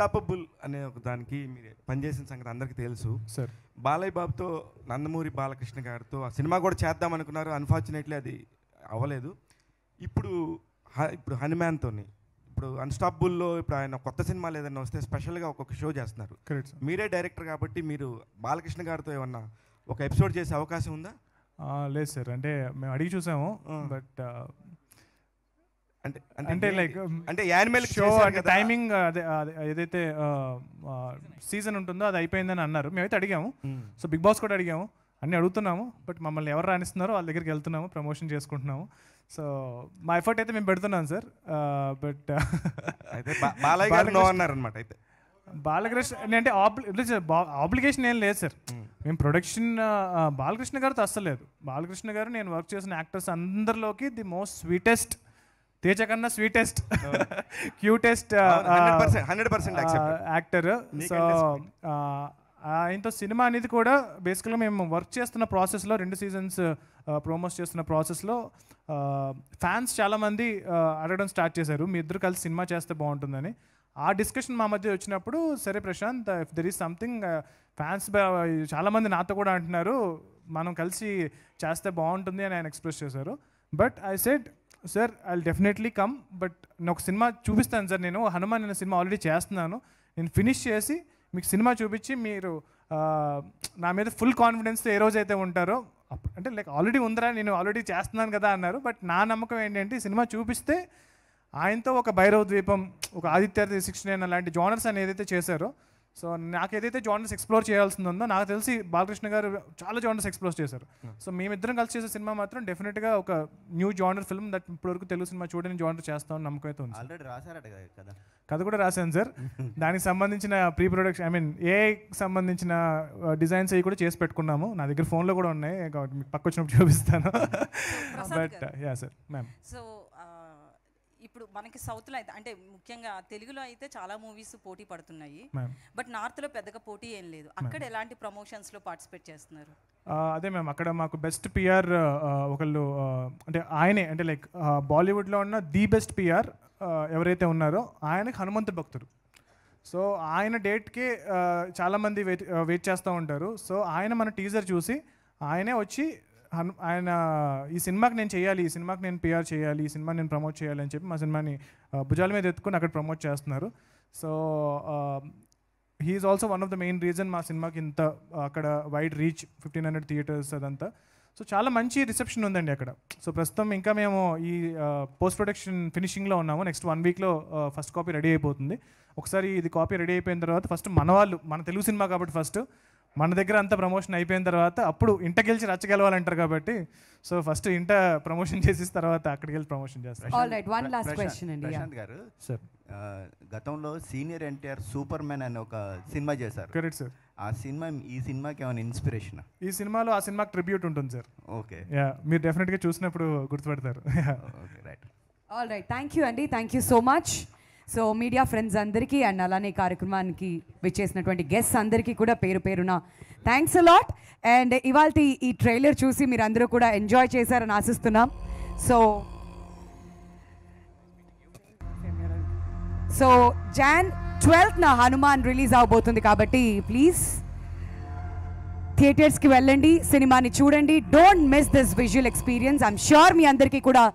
Unstoppable అనే ఒక దానికి మీరు పనిచేసిన సంగతి అందరికీ తెలుసు సార్. బాలయ్య బాబుతో నందమూరి బాలకృష్ణ గారితో ఆ సినిమా కూడా చేద్దాం అనుకున్నారు, అన్ఫార్చునేట్లీ అది అవ్వలేదు. ఇప్పుడు హనుమాన్తో ఇప్పుడు అన్స్టాపబుల్లో ఇప్పుడు ఆయన కొత్త సినిమాలు ఏదైనా వస్తే స్పెషల్గా ఒక్కొక్క షో చేస్తున్నారు. మీరే డైరెక్టర్ కాబట్టి మీరు బాలకృష్ణ గారితో ఏమన్నా ఒక ఎపిసోడ్ చేసే అవకాశం ఉందా? లేదు సార్, అంటే మేము అడిగి చూసాము, బట్ అంటే లైక్ అంటే యానిమల్ షో అంటే టైమింగ్ అదే ఏదైతే సీజన్ ఉంటుందో అది అయిపోయిందని అన్నారు. మేమైతే అడిగాము, సో బిగ్ బాస్ కూడా అడిగాము, అన్నీ అడుగుతున్నాము, బట్ మమ్మల్ని ఎవరు రాణిస్తున్నారో వాళ్ళ దగ్గరికి వెళ్తున్నాము, ప్రమోషన్ చేసుకుంటున్నాము. సో మా ఎఫర్ట్ అయితే మేము పెడుతున్నాం సార్. బట్ బాలకృష్ణ అంటే ఆబ్లిగేషన్ ఏం లేదు సార్. మేము ప్రొడక్షన్ బాలకృష్ణ గారితో అస్సలు లేదు. బాలకృష్ణ గారు నేను వర్క్ చేసిన యాక్టర్స్ అందరిలోకి ది మోస్ట్ స్వీటెస్ట్, తేజ కన్నా స్వీటెస్ట్, క్యూటెస్ట్ యాక్టర్. సో ఆయనతో సినిమా అనేది కూడా బేసికల్గా మేము వర్క్ చేస్తున్న ప్రాసెస్లో 2 సీజన్స్ ప్రోమోస్ చేస్తున్న ప్రాసెస్లో ఫ్యాన్స్ చాలామంది అడగడం స్టార్ట్ చేశారు, మీ ఇద్దరు కలిసి సినిమా చేస్తే బాగుంటుందని. ఆ డిస్కషన్ మా మధ్య వచ్చినప్పుడు సరే Prashanth, if there is something, fans చాలామంది నాతో కూడా అంటున్నారు మనం కలిసి చేస్తే బాగుంటుంది అని ఆయన ఎక్స్ప్రెస్ చేశారు. But I said sir I will definitely come, but నేను ఒక సినిమా చూపిస్తాను సార్. నేను హనుమాన్ అనే సినిమా ఆల్రెడీ చేస్తున్నాను, నేను ఫినిష్ చేసి మీకు సినిమా చూపించి మీరు నా మీద ఫుల్ కాన్ఫిడెన్స్తో ఏ రోజైతే ఉంటారో, అంటే లైక్ ఆల్రెడీ ఉందరా నేను ఆల్రెడీ చేస్తున్నాను కదా అన్నారు. బట్ నా నమ్మకం ఏంటంటే సినిమా చూపిస్తే ఆయనతో ఒక భైరవ ద్వీపం, ఒక ఆదిత్య 69 అలాంటి జానర్స్ అని ఏదైతే చేశారో, సో నాకు ఏదైతే జానర్స్ ఎక్స్ప్లోర్ చేయాల్సింది ఉందో, నాకు తెలిసి బాలకృష్ణ గారు చాలా జానర్స్ ఎక్స్ప్లోర్ చేశారు. సో మేమిద్దరం కలిసి చేసే సినిమా మాత్రం డెఫినెట్గా ఒక న్యూ జానర్ ఫిల్మ్ దట్ ఇప్పటివరకు తెలుగు సినిమా చూడని జానర్ చేస్తామని నమ్మకం అయితే ఉంది. ఆల్రెడీ రాశారట కదా, కథ కూడా రాశాను సార్. దానికి సంబంధించిన ప్రీ ప్రొడక్షన్, ఐ మీన్ ఏఐకి సంబంధించిన డిజైన్స్ అవి కూడా చేసి పెట్టుకున్నాము. నా దగ్గర ఫోన్లో కూడా ఉన్నాయి, కాబట్టి మీకు పక్క వచ్చినప్పుడు చూపిస్తాను. But yeah sir ma'am. So ఇప్పుడు మనకి సౌత్లో అయితే, అంటే ముఖ్యంగా తెలుగులో అయితే చాలా మూవీస్ పోటీ పడుతున్నాయి, బట్ నార్త్లో పెద్దగా పోటీ ఏం లేదు. అక్కడ ఎలాంటి ప్రమోషన్స్లో పార్టిసిపేట్ చేస్తున్నారు? అదే మ్యామ్, అక్కడ మాకు బెస్ట్ పిఆర్ ఒకళ్ళు, అంటే ఆయనే, అంటే లైక్ బాలీవుడ్లో ఉన్న ది బెస్ట్ పిఆర్ ఎవరైతే ఉన్నారో ఆయనకి హనుమంతు భక్తుడు. సో ఆయన డేట్కి చాలామంది వెయిట్ చేస్తూ ఉంటారు. సో ఆయన మన టీజర్ చూసి ఆయనే వచ్చి ఆయన ఈ సినిమాకి నేను చేయాలి, ఈ సినిమాకి నేను పిఆర్ చేయాలి, ఈ సినిమా నేను ప్రమోట్ చేయాలి అని చెప్పి మా సినిమాని భుజాల మీద ఎత్తుకుని అక్కడ ప్రమోట్ చేస్తున్నారు. So he's also one of the main reason మా సినిమాకి ఇంత అక్కడ వైడ్ రీచ్, 1500 థియేటర్స్ అదంతా. సో చాలా మంచి రిసెప్షన్ ఉందండి అక్కడ. సో ప్రస్తుతం ఇంకా మేము ఈ పోస్ట్ ప్రొడక్షన్ ఫినిషింగ్లో ఉన్నాము. నెక్స్ట్ 1 వీక్లో ఫస్ట్ కాపీ రెడీ అయిపోతుంది. ఒకసారి ఇది కాపీ రెడీ అయిపోయిన తర్వాత ఫస్ట్ మన వాళ్ళు, మన తెలుగు సినిమా కాబట్టి ఫస్ట్ మన దగ్గర అంతా ప్రమోషన్ అయిపోయిన తర్వాత అప్పుడు ఇంట గెలిచి రచ్చగెలవాలంటారు కాబట్టి, సో ఫస్ట్ ఇంట ప్రమోషన్ చేసిన తర్వాత అక్కడికి వెళ్ళి ప్రమోషన్ చేస్తారు. ప్రశాంత్ గారు సార్, గతంలో సీనియర్ ఎన్టీఆర్ సూపర్ మ్యాన్ అని ఒక సినిమా చేశారు. Correct sir. ఆ సినిమా ఈ సినిమాకి ఏమైనా ఇన్స్పిరేషన్? ఈ సినిమాలో ఆ సినిమాకి ట్రిబ్యూట్ ఉంటుంది సార్. ఓకే, యా, మీరు డెఫినెట్గా చూసినప్పుడు గుర్తుపెడతారు. Okay, right. All right, thank you అండి, thank you so much. So media friends అందరికీ అండ్ అలానే కార్యక్రమానికి విచ్చేసినటువంటి గెస్ట్స్ అందరికీ కూడా పేరు పేరున థ్యాంక్స్ అలాట్. అండ్ ఇవాళ ఈ ట్రైలర్ చూసి మీరు అందరూ కూడా ఎంజాయ్ చేశారని ఆశిస్తున్నాం. So Jan 12th Hanuman release అవబోతుంది కాబట్టి ప్లీజ్ థియేటర్స్కి వెళ్ళండి, సినిమాని చూడండి. Don't miss this visual experience. I'm sure మీ అందరికీ కూడా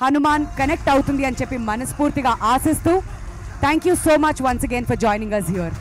హనుమాన్ కనెక్ట్ అవుతుంది అని చెప్పి మనస్ఫూర్తిగా ఆశిస్తూ thank you so much once again for joining us here.